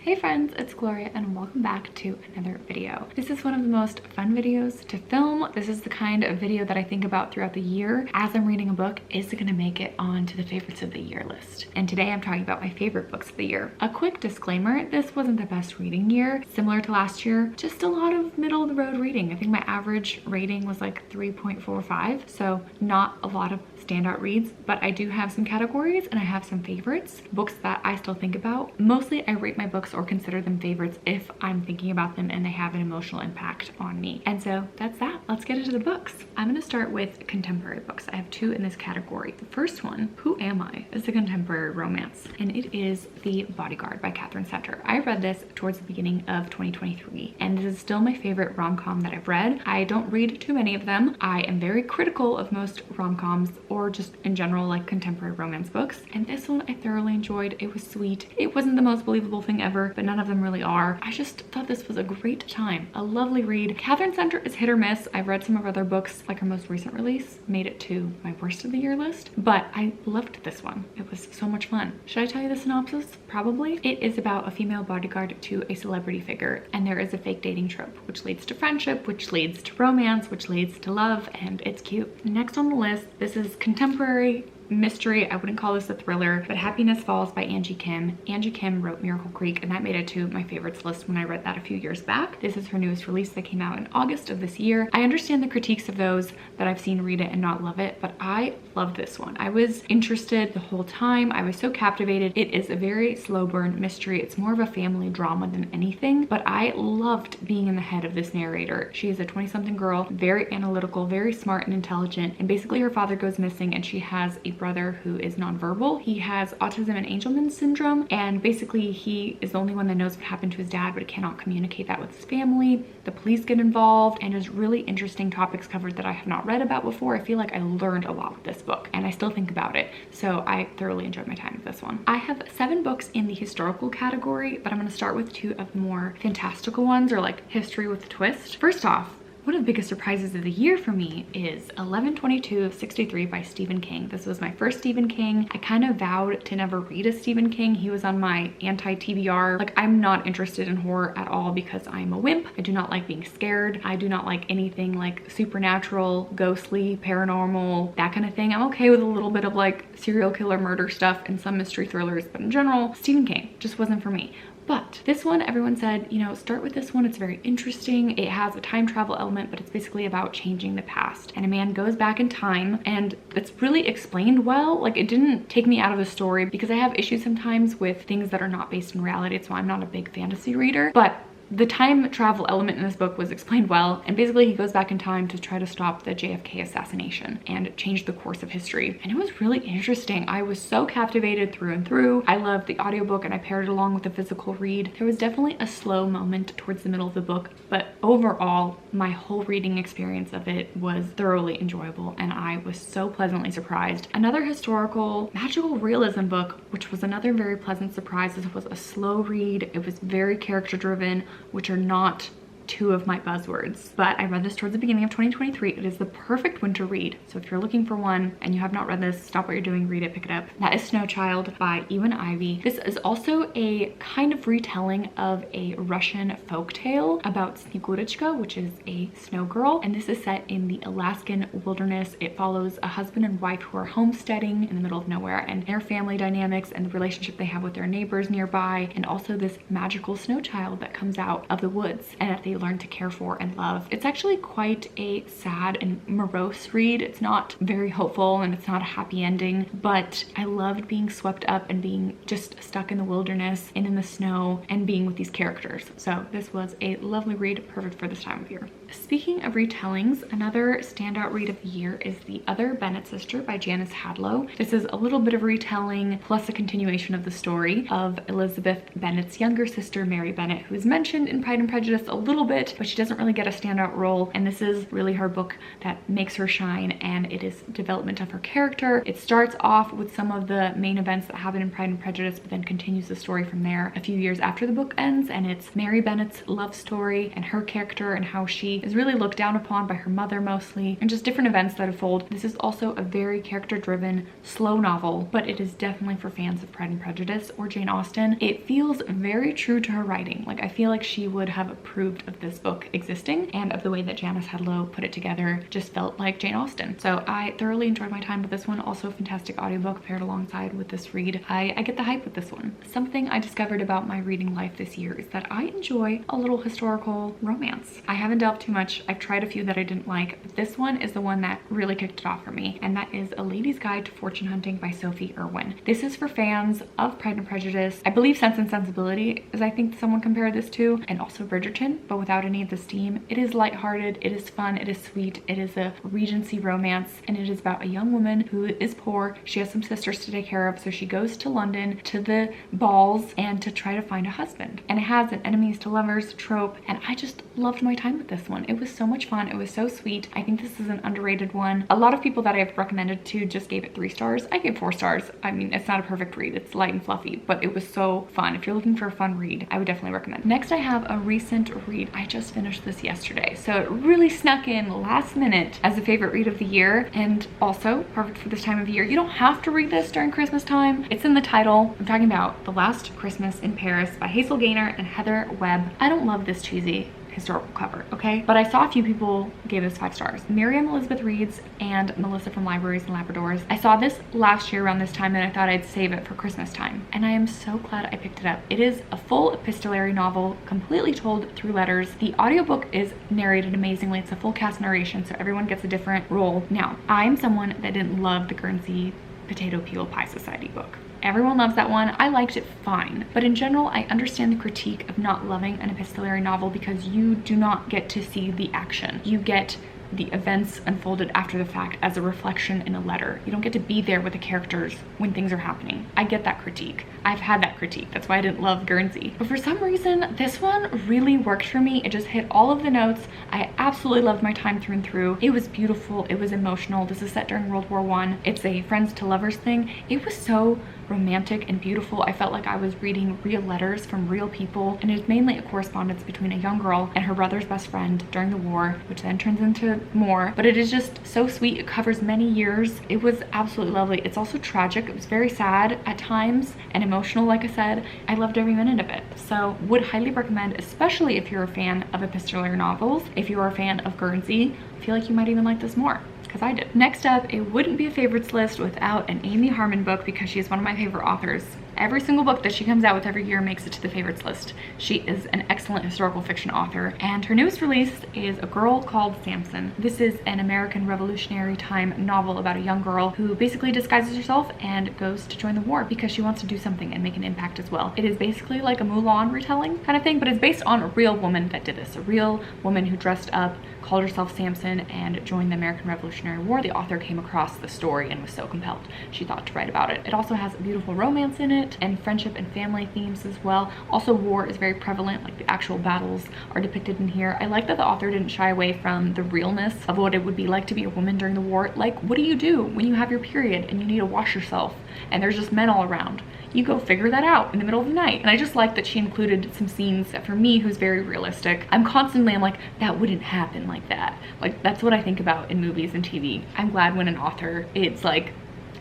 Hey friends, it's Gloria and welcome back to another video. This is one of the most fun videos to film. This is the kind of video that I think about throughout the year as I'm reading a book. Is it gonna make it onto the favorites of the year list? And today I'm talking about my favorite books of the year. A quick disclaimer, this wasn't the best reading year. Similar to last year, just a lot of middle of the road reading. I think my average rating was like 3.45, so not a lot of standout reads, but I do have some categories and I have some favorites, books that I still think about. Mostly I rate my books or consider them favorites if I'm thinking about them and they have an emotional impact on me. And so that's that. Let's get into the books. I'm going to start with contemporary books. I have two in this category. The first one, Who Am I?, is a contemporary romance, and it is The Bodyguard by Catherine Center. I read this towards the beginning of 2023, and this is still my favorite rom-com that I've read. I don't read too many of them. I am very critical of most rom-coms or just in general like contemporary romance books, and this one I thoroughly enjoyed. It was sweet. It wasn't the most believable thing ever, but none of them really are. I just thought this was a great time, a lovely read. Catherine Center is hit or miss. I've read some of her other books, like her most recent release made it to my worst of the year list, but I loved this one. It was so much fun. Should I tell you the synopsis? Probably. It is about a female bodyguard to a celebrity figure, and there is a fake dating trope, which leads to friendship, which leads to romance, which leads to love, and it's cute. Next on the list, this is contemporary mystery. I wouldn't call this a thriller, but Happiness Falls by Angie Kim. Angie Kim wrote Miracle Creek, and that made it to my favorites list when I read that a few years back. This is her newest release that came out in August of this year. I understand the critiques of those that I've seen read it and not love it, but I loved this one. I was interested the whole time. I was so captivated. It is a very slow burn mystery. It's more of a family drama than anything, but I loved being in the head of this narrator. She is a 20-something girl, very analytical, very smart and intelligent, and basically her father goes missing and she has a brother who is nonverbal. He has autism and Angelman syndrome, and basically he is the only one that knows what happened to his dad, but cannot communicate that with his family. The police get involved, and there's really interesting topics covered that I have not read about before. I feel like I learned a lot with this book, and I still think about it, so I thoroughly enjoyed my time with this one. I have 7 books in the historical category, but I'm going to start with 2 of the more fantastical ones, or like history with a twist. First off, one of the biggest surprises of the year for me is 11/22/63 by Stephen King. This was my first Stephen King. I kind of vowed to never read a Stephen King. He was on my anti-TBR. Like, I'm not interested in horror at all because I'm a wimp. I do not like being scared. I do not like anything like supernatural, ghostly, paranormal, that kind of thing. I'm okay with a little bit of like serial killer murder stuff and some mystery thrillers, but in general, Stephen King just wasn't for me. But this one, everyone said, you know, start with this one. It's very interesting. It has a time travel element, but it's basically about changing the past. And a man goes back in time, and it's really explained well. Like, it didn't take me out of the story because I have issues sometimes with things that are not based in reality. So I'm not a big fantasy reader, but the time travel element in this book was explained well, and basically he goes back in time to try to stop the JFK assassination and change the course of history. And it was really interesting. I was so captivated through and through. I loved the audiobook and I paired it along with the physical read. There was definitely a slow moment towards the middle of the book, but overall, my whole reading experience of it was thoroughly enjoyable, and I was so pleasantly surprised. Another historical magical realism book, which was another very pleasant surprise. This was a slow read. It was very character driven, which are not 2 of my buzzwords, but I read this towards the beginning of 2023. It is the perfect winter read. So if you're looking for one and you have not read this, stop what you're doing, read it, pick it up. That is Snow Child by Ewan Ivey. This is also a kind of retelling of a Russian folktale about Snegurочка, which is a snow girl, and this is set in the Alaskan wilderness. It follows a husband and wife who are homesteading in the middle of nowhere, and their family dynamics and the relationship they have with their neighbors nearby, and also this magical snow child that comes out of the woods and that they learn to care for and love. It's actually quite a sad and morose read. It's not very hopeful and it's not a happy ending, but I loved being swept up and being just stuck in the wilderness and in the snow and being with these characters. So this was a lovely read, perfect for this time of year. Speaking of retellings, another standout read of the year is The Other Bennet Sister by Janice Hadlow. This is a little bit of retelling plus a continuation of the story of Elizabeth Bennet's younger sister, Mary Bennet, who is mentioned in Pride and Prejudice a little bit, but she doesn't really get a standout role. And this is really her book that makes her shine, and it is development of her character. It starts off with some of the main events that happen in Pride and Prejudice, but then continues the story from there a few years after the book ends. And it's Mary Bennet's love story and her character and how she is really looked down upon by her mother mostly, and just different events that unfold. This is also a very character-driven, slow novel, but it is definitely for fans of Pride and Prejudice or Jane Austen. It feels very true to her writing. Like, I feel like she would have approved of this book existing, and of the way that Janice Hadlow put it together just felt like Jane Austen. So I thoroughly enjoyed my time with this one. Also a fantastic audiobook paired alongside with this read. I get the hype with this one. Something I discovered about my reading life this year is that I enjoy a little historical romance. I haven't delved too much. I've tried a few that I didn't like, but this one is the one that really kicked it off for me, and that is A Lady's Guide to Fortune Hunting by Sophie Irwin. This is for fans of Pride and Prejudice. I believe Sense and Sensibility is, I think, someone compared this to, and also Bridgerton, but without any of the steam. It is lighthearted, it is fun, it is sweet, it is a Regency romance, and it is about a young woman who is poor. She has some sisters to take care of, so she goes to London to the balls and to try to find a husband. And it has an enemies to lovers trope, and I just loved my time with this one. It was so much fun. It was so sweet. I think this is an underrated one. A lot of people that I've recommended to just gave it 3 stars. I gave 4 stars. I mean, it's not a perfect read. It's light and fluffy, but it was so fun. If you're looking for a fun read, I would definitely recommend. Next, I have a recent read. I just finished this yesterday, so it really snuck in last minute as a favorite read of the year, and also perfect for this time of year. You don't have to read this during Christmas time. It's in the title. I'm talking about The Last Christmas in Paris by Hazel Gaynor and Heather Webb. I don't love this cheesy historical cover, okay? But I saw a few people gave this 5 stars. Miriam Elizabeth Reads and Melissa from Libraries and Labradors. I saw this last year around this time, and I thought I'd save it for Christmas time. And I am so glad I picked it up. It is a full epistolary novel, completely told through letters. The audiobook is narrated amazingly. It's a full cast narration, so everyone gets a different role. Now, I'm someone that didn't love the Guernsey Potato Peel Pie Society book. Everyone loves that one. I liked it fine. But in general, I understand the critique of not loving an epistolary novel because you do not get to see the action. You get the events unfolded after the fact as a reflection in a letter. You don't get to be there with the characters when things are happening. I get that critique. I've had that critique. That's why I didn't love Guernsey. But for some reason, this one really worked for me. It just hit all of the notes. I absolutely loved my time through and through. It was beautiful. It was emotional. This is set during World War I. It's a friends to lovers thing. It was so romantic and beautiful. I felt like I was reading real letters from real people, and it was mainly a correspondence between a young girl and her brother's best friend during the war, which then turns into more. But it is just so sweet. It covers many years. It was absolutely lovely. It's also tragic. It was very sad at times and emotional, like I said. I loved every minute of it. So would highly recommend, especially if you're a fan of epistolary novels. If you're a fan of Guernsey, I feel like you might even like this more, because I did. Next up, it wouldn't be a favorites list without an Amy Harmon book, because she is one of my favorite authors. Every single book that she comes out with every year makes it to the favorites list. She is an excellent historical fiction author, and her newest release is A Girl Called Samson. This is an American Revolutionary time novel about a young girl who basically disguises herself and goes to join the war because she wants to do something and make an impact as well. It is basically like a Mulan retelling kind of thing, but it's based on a real woman that did this. A real woman who dressed up, called herself Samson, and joined the American Revolutionary War. The author came across the story and was so compelled she thought to write about it. It also has a beautiful romance in it and friendship and family themes as well. Also, war is very prevalent, like the actual battles are depicted in here. I like that the author didn't shy away from the realness of what it would be like to be a woman during the war. Like, what do you do when you have your period and you need to wash yourself and there's just men all around? You go figure that out in the middle of the night. And I just like that she included some scenes that, for me, who's very realistic, I'm like, that wouldn't happen like that. Like, that's what I think about in movies and TV. I'm glad when an author, it's like,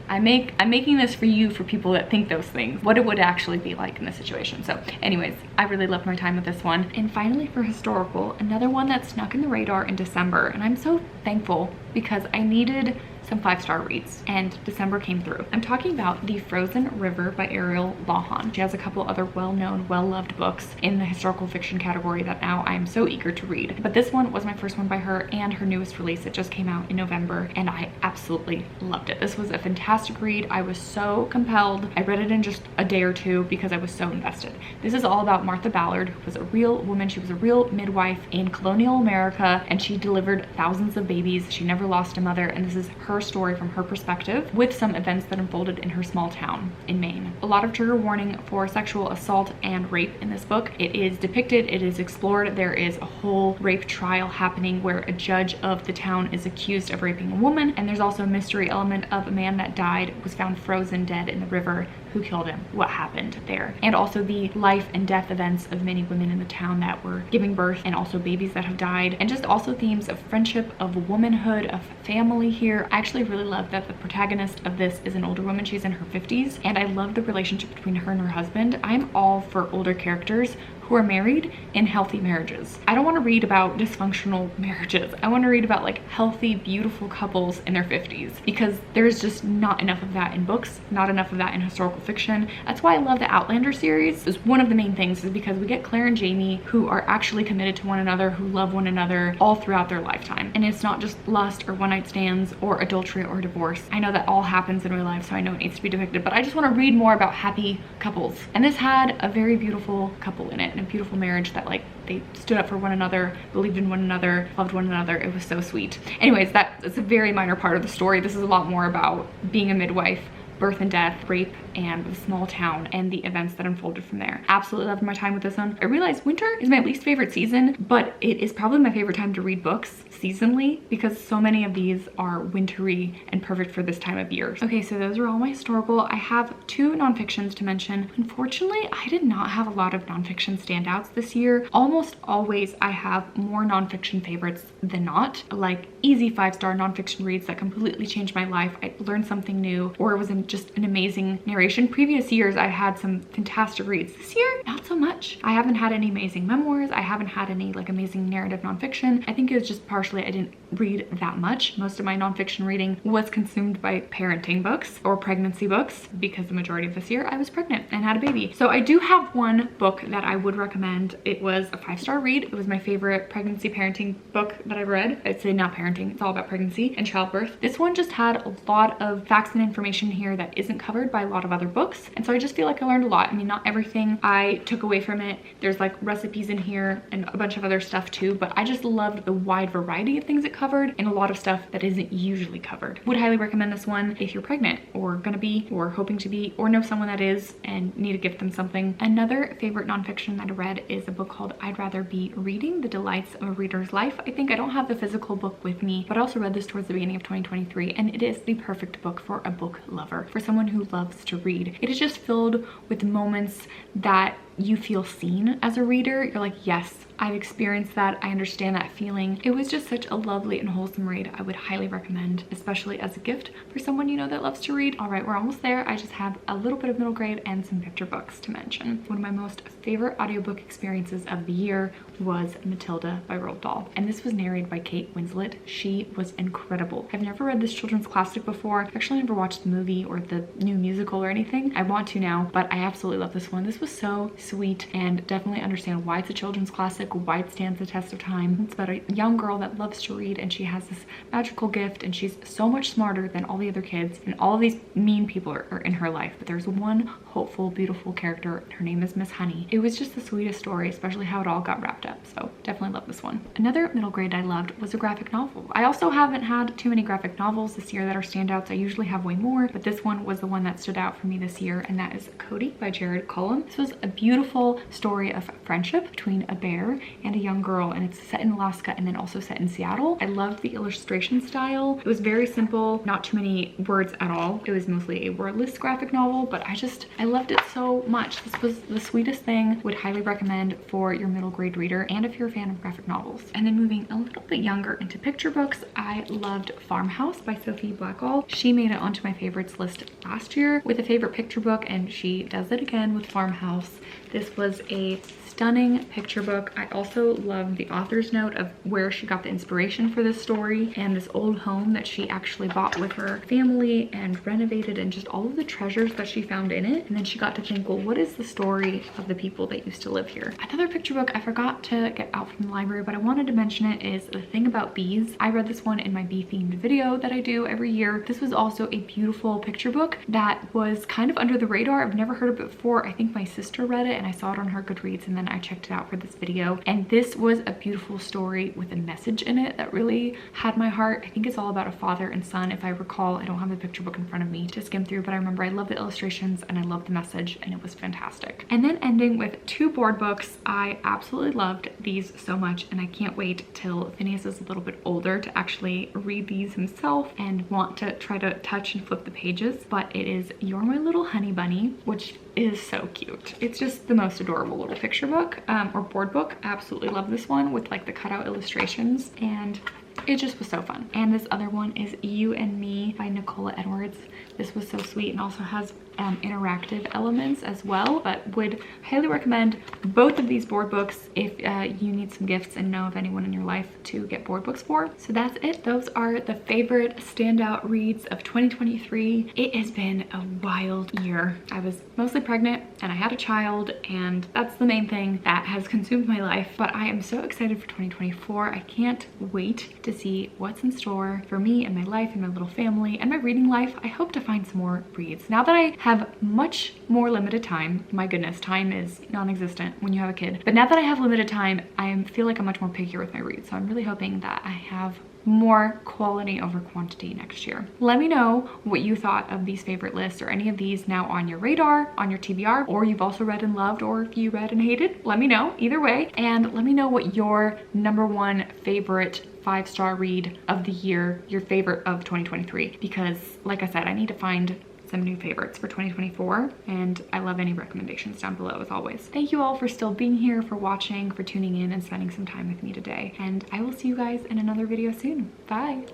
I'm making this for you, for people that think those things, what it would actually be like in this situation. So anyways, I really loved my time with this one. And finally, for historical, another one that snuck in the radar in December, and I'm so thankful because I needed some 5-star reads, and December came through. I'm talking about The Frozen River by Ariel Lawhon. She has a couple other well-known, well-loved books in the historical fiction category that now I'm so eager to read. But this one was my first one by her and her newest release. It just came out in November, and I absolutely loved it. This was a fantastic read. I was so compelled. I read it in just a day or two because I was so invested. This is all about Martha Ballard, who was a real woman. She was a real midwife in colonial America, and she delivered thousands of babies. She never lost a mother, and this is her her story from her perspective with some events that unfolded in her small town in Maine. A lot of trigger warning for sexual assault and rape in this book. It is depicted, it is explored. There is a whole rape trial happening where a judge of the town is accused of raping a woman, and there's also a mystery element of a man that died, was found frozen dead in the river. Who killed him? What happened there? And also the life and death events of many women in the town that were giving birth, and also babies that have died, and just also themes of friendship, of womanhood, of family here. I actually really love that the protagonist of this is an older woman. She's in her 50s, and I love the relationship between her and her husband. I'm all for older characters who are married in healthy marriages. I don't want to read about dysfunctional marriages. I want to read about like healthy, beautiful couples in their 50s, because there's just not enough of that in books, not enough of that in historical fiction. That's why I love the Outlander series. Is one of the main things is because we get Claire and Jamie who are actually committed to one another, who love one another all throughout their lifetime. And it's not just lust or one night stands or adultery or divorce. I know that all happens in real life, so I know it needs to be depicted, but I just want to read more about happy couples. And this had a very beautiful couple in it, and a beautiful marriage that like they stood up for one another, believed in one another, loved one another. It was so sweet. Anyways, that's a very minor part of the story. This is a lot more about being a midwife, birth and death, rape, and the small town and the events that unfolded from there. Absolutely loved my time with this one. I realized winter is my least favorite season, but it is probably my favorite time to read books seasonally because so many of these are wintry and perfect for this time of year. Okay, so those are all my historical. I have 2 nonfictions to mention. Unfortunately, I did not have a lot of nonfiction standouts this year. Almost always I have more nonfiction favorites than not, like easy 5-star nonfiction reads that completely changed my life. I learned something new, or it was just an amazing narration. Previous years I had some fantastic reads. This year, not so much. I haven't had any amazing memoirs. I haven't had any like amazing narrative nonfiction. I think it was just partially I didn't read that much. Most of my nonfiction reading was consumed by parenting books or pregnancy books, because the majority of this year I was pregnant and had a baby. So I do have one book that I would recommend. It was a 5-star read. It was my favorite pregnancy parenting book that I've read. I'd say not parenting, it's all about pregnancy and childbirth. This one just had a lot of facts and information here that isn't covered by a lot of other books, and so I just feel like I learned a lot. I mean, not everything I took away from it. There's like recipes in here and a bunch of other stuff too, but I just loved the wide variety of things it covered and a lot of stuff that isn't usually covered. Would highly recommend this one if you're pregnant or gonna be or hoping to be or know someone that is and need to gift them something. Another favorite nonfiction that I read is a book called I'd Rather Be Reading: The Delights of a Reader's Life. I think I don't have the physical book with me, but I also read this towards the beginning of 2023, and it is the perfect book for a book lover, for someone who loves to read. It is just filled with moments that you feel seen as a reader. You're like, yes, I've experienced that. I understand that feeling. It was just such a lovely and wholesome read. I would highly recommend, especially as a gift for someone you know that loves to read. All right, we're almost there. I just have a little bit of middle grade and some picture books to mention. One of my most favorite audiobook experiences of the year was Matilda by Roald Dahl, and this was narrated by Kate Winslet. She was incredible. I've never read this children's classic before. I've actually never watched the movie or the new musical or anything. I want to now, but I absolutely love this one. This was so sweet, and definitely understand why it's a children's classic, why it stands the test of time. It's about a young girl that loves to read, and she has this magical gift, and she's so much smarter than all the other kids, and all of these mean people are in her life, but there's one hopeful, beautiful character. Her name is Miss Honey. It was just the sweetest story, especially how it all got wrapped up. So definitely love this one. Another middle grade I loved was a graphic novel. I also haven't had too many graphic novels this year that are standouts. I usually have way more, but this one was the one that stood out for me this year, and that is Cody by Jared Cullum. This was a beautiful story of friendship between a bear and a young girl, and it's set in Alaska and then also set in Seattle. I loved the illustration style. It was very simple, not too many words at all. It was mostly a wordless graphic novel, but I loved it so much. This was the sweetest thing. Would highly recommend for your middle grade reader and if you're a fan of graphic novels. And then moving a little bit younger into picture books, I loved Farmhouse by Sophie Blackall. She made it onto my favorites list last year with a favorite picture book, and she does it again with Farmhouse. This was a stunning picture book. I also love the author's note of where she got the inspiration for this story, and this old home that she actually bought with her family and renovated, and just all of the treasures that she found in it. And then she got to think, well, what is the story of the people that used to live here? Another picture book I forgot to get out from the library, but I wanted to mention it, is The Thing About Bees. I read this one in my bee themed video that I do every year. This was also a beautiful picture book that was kind of under the radar. I've never heard of it before. I think my sister read it and I saw it on her Goodreads, and then fun. I checked it out for this video, and this was a beautiful story with a message in it that really had my heart. I think it's all about a father and son, if I recall. I don't have the picture book in front of me to skim through, but I remember I love the illustrations and I love the message, and it was fantastic. And then ending with 2 board books. I absolutely loved these so much, and I can't wait till Phineas is a little bit older to actually read these himself and want to try to touch and flip the pages. But it is You're My Little Honey Bunny, which is so cute. It's just the most adorable little picture book or board book. I absolutely love this one with like the cutout illustrations, and it just was so fun. And this other one is You and Me by Nicola Edwards. This was so sweet and also has interactive elements as well, but would highly recommend both of these board books if you need some gifts and know of anyone in your life to get board books for. So that's it. Those are the favorite standout reads of 2023. It has been a wild year. I was mostly pregnant and I had a child, and that's the main thing that has consumed my life, but I am so excited for 2024. I can't wait to see what's in store for me and my life and my little family and my reading life. I hope to find some more reads. Now that I have much more limited time, my goodness, time is non-existent when you have a kid, but now that I have limited time, I feel like I'm much more pickier with my reads. So I'm really hoping that I have more quality over quantity next year. Let me know what you thought of these favorite lists, or any of these now on your radar, on your TBR, or you've also read and loved, or if you read and hated. Let me know either way, and let me know what your #1 favorite 5-star read of the year, your favorite of 2023, because like I said, I need to find some new favorites for 2024, and I love any recommendations down below as always. Thank you all for still being here, for watching, for tuning in and spending some time with me today, and I will see you guys in another video soon. Bye.